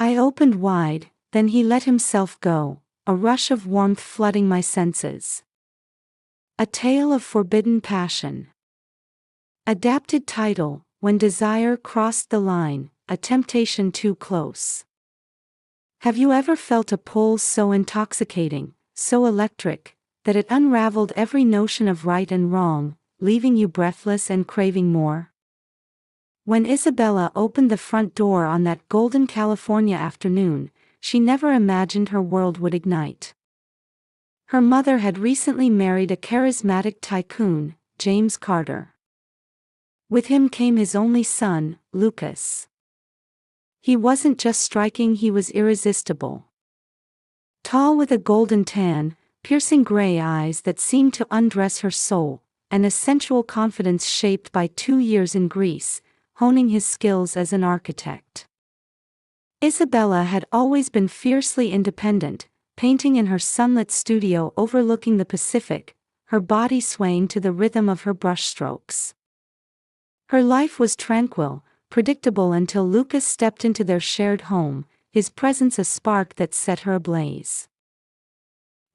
I opened wide, then he let himself go, a rush of warmth flooding my senses. A tale of forbidden passion. Adapted title, When Desire Crossed the Line, A Temptation Too Close. Have you ever felt a pull so intoxicating, so electric, that it unraveled every notion of right and wrong, leaving you breathless and craving more? When Isabella opened the front door on that golden California afternoon, she never imagined her world would ignite. Her mother had recently married a charismatic tycoon, James Carter. With him came his only son, Lucas. He wasn't just striking, he was irresistible. Tall with a golden tan, piercing gray eyes that seemed to undress her soul, and a sensual confidence shaped by 2 years in Greece, honing his skills as an architect. Isabella had always been fiercely independent, painting in her sunlit studio overlooking the Pacific, her body swaying to the rhythm of her brushstrokes. Her life was tranquil, predictable until Lucas stepped into their shared home, his presence a spark that set her ablaze.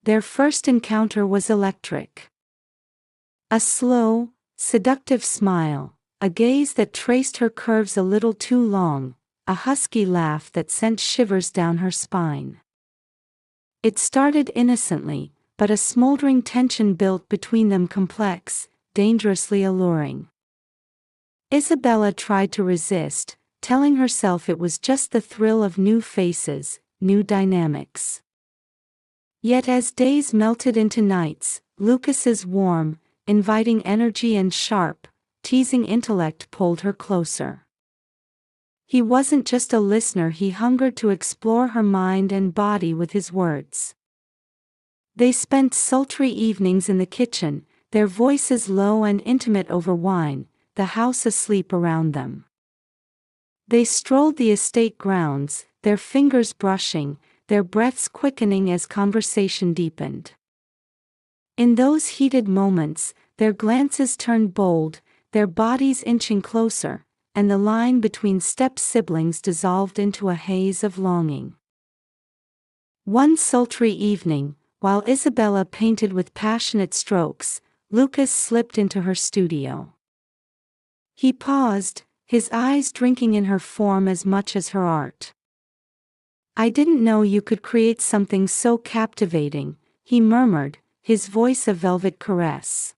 Their first encounter was electric. A slow, seductive smile, a gaze that traced her curves a little too long, a husky laugh that sent shivers down her spine. It started innocently, but a smoldering tension built between them, complex, dangerously alluring. Isabella tried to resist, telling herself it was just the thrill of new faces, new dynamics. Yet as days melted into nights, Lucas's warm, inviting energy and sharp, teasing intellect pulled her closer. He wasn't just a listener, he hungered to explore her mind and body with his words. They spent sultry evenings in the kitchen, their voices low and intimate over wine, the house asleep around them. They strolled the estate grounds, their fingers brushing, their breaths quickening as conversation deepened. In those heated moments, their glances turned bold, their bodies inching closer, and the line between step-siblings dissolved into a haze of longing. One sultry evening, while Isabella painted with passionate strokes, Lucas slipped into her studio. He paused, his eyes drinking in her form as much as her art. "I didn't know you could create something so captivating," he murmured, his voice a velvet caress.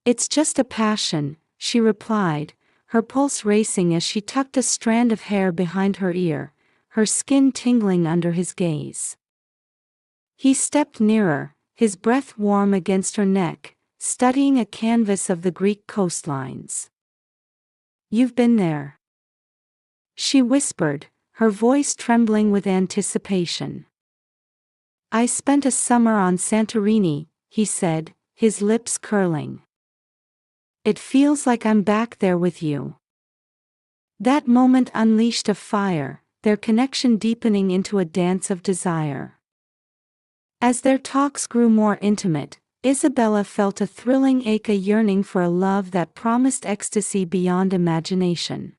"It's just a passion," she replied, her pulse racing as she tucked a strand of hair behind her ear, her skin tingling under his gaze. He stepped nearer, his breath warm against her neck, studying a canvas of the Greek coastlines. "You've been there," she whispered, her voice trembling with anticipation. "I spent a summer on Santorini," he said, his lips curling. "It feels like I'm back there with you." That moment unleashed a fire, their connection deepening into a dance of desire. As their talks grew more intimate, Isabella felt a thrilling ache, a yearning for a love that promised ecstasy beyond imagination.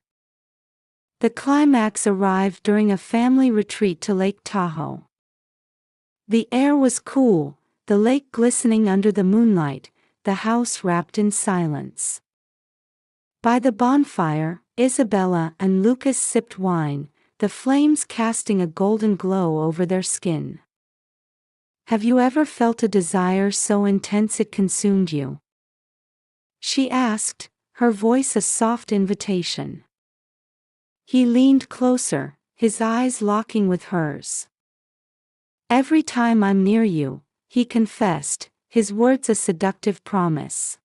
The climax arrived during a family retreat to Lake Tahoe. The air was cool, the lake glistening under the moonlight, the house wrapped in silence. By the bonfire, Isabella and Lucas sipped wine, the flames casting a golden glow over their skin. "Have you ever felt a desire so intense it consumed you?" she asked, her voice a soft invitation. He leaned closer, his eyes locking with hers. "Every time I'm near you," he confessed, his words a seductive promise.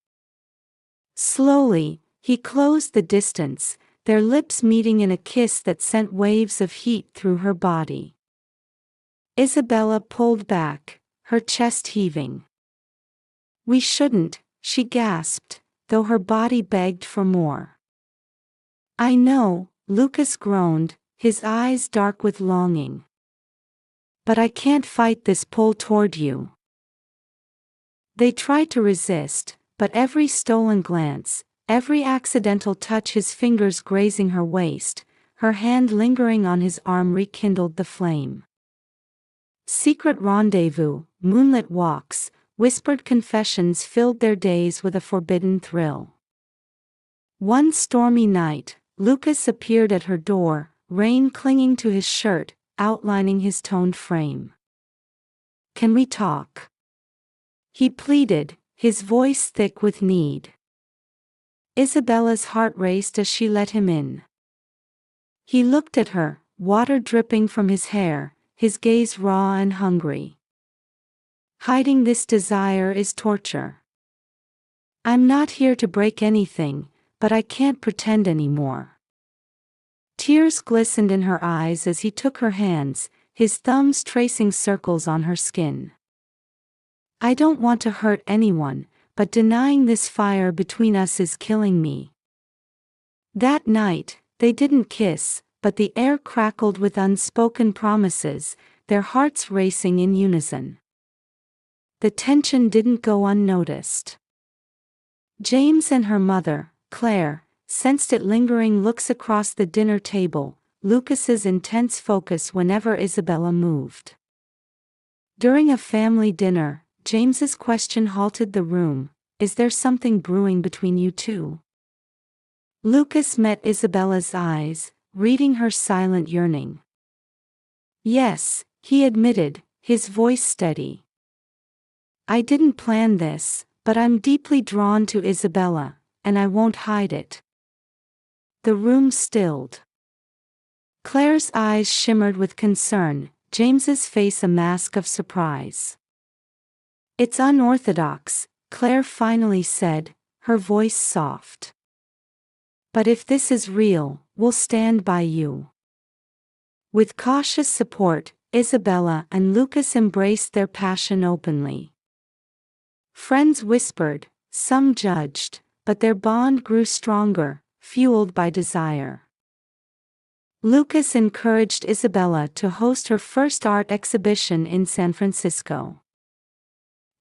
Slowly, he closed the distance, their lips meeting in a kiss that sent waves of heat through her body. Isabella pulled back, her chest heaving. "We shouldn't," she gasped, though her body begged for more. "I know," Lucas groaned, his eyes dark with longing. "But I can't fight this pull toward you." They tried to resist, but every stolen glance, every accidental touch, his fingers grazing her waist, her hand lingering on his arm rekindled the flame. Secret rendezvous, moonlit walks, whispered confessions filled their days with a forbidden thrill. One stormy night, Lucas appeared at her door, rain clinging to his shirt, outlining his toned frame. "Can we talk?" he pleaded, his voice thick with need. Isabella's heart raced as she let him in. He looked at her, water dripping from his hair, his gaze raw and hungry. "Hiding this desire is torture. I'm not here to break anything, but I can't pretend anymore." Tears glistened in her eyes as he took her hands, his thumbs tracing circles on her skin. "I don't want to hurt anyone, but denying this fire between us is killing me." That night, they didn't kiss, but the air crackled with unspoken promises, their hearts racing in unison. The tension didn't go unnoticed. James and her mother, Claire, sensed it lingering looks across the dinner table, Lucas's intense focus whenever Isabella moved. During a family dinner, James's question halted the room, "Is there something brewing between you two?" Lucas met Isabella's eyes, reading her silent yearning. "Yes," he admitted, his voice steady. "I didn't plan this, but I'm deeply drawn to Isabella, and I won't hide it." The room stilled. Claire's eyes shimmered with concern, James's face a mask of surprise. "It's unorthodox," Claire finally said, her voice soft. "But if this is real, we'll stand by you." With cautious support, Isabella and Lucas embraced their passion openly. Friends whispered, some judged, but their bond grew stronger, fueled by desire. Lucas encouraged Isabella to host her first art exhibition in San Francisco.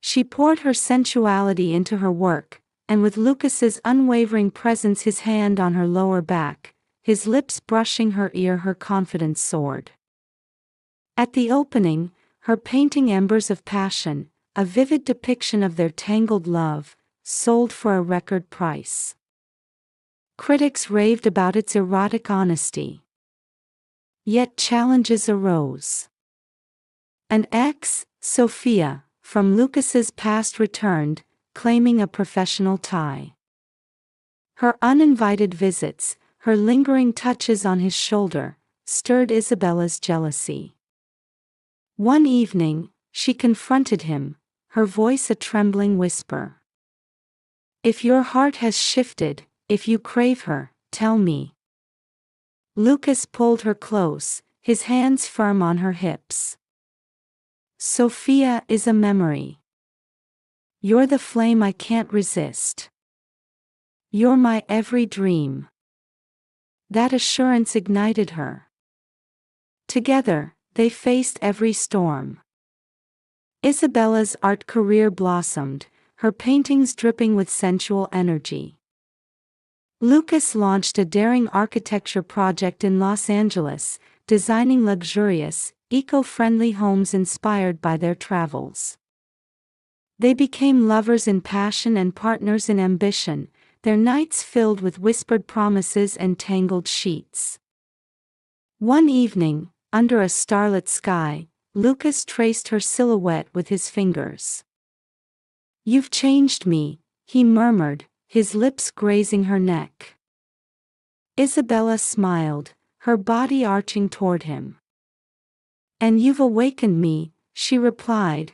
She poured her sensuality into her work, and with Lucas's unwavering presence, his hand on her lower back, his lips brushing her ear, her confidence soared. At the opening, her painting Embers of Passion, a vivid depiction of their tangled love, sold for a record price. Critics raved about its erotic honesty. Yet challenges arose. An ex, Sophia, from Lucas's past returned, claiming a professional tie. Her uninvited visits, her lingering touches on his shoulder, stirred Isabella's jealousy. One evening, she confronted him, her voice a trembling whisper. "If your heart has shifted, if you crave her, tell me." Lucas pulled her close, his hands firm on her hips. "Sophia is a memory. You're the flame I can't resist. You're my every dream." That assurance ignited her. Together, they faced every storm. Isabella's art career blossomed, her paintings dripping with sensual energy. Lucas launched a daring architecture project in Los Angeles, designing luxurious, eco-friendly homes inspired by their travels. They became lovers in passion and partners in ambition, their nights filled with whispered promises and tangled sheets. One evening, under a starlit sky, Lucas traced her silhouette with his fingers. "You've changed me," he murmured, his lips grazing her neck. Isabella smiled, her body arching toward him. "And you've awakened me," she replied,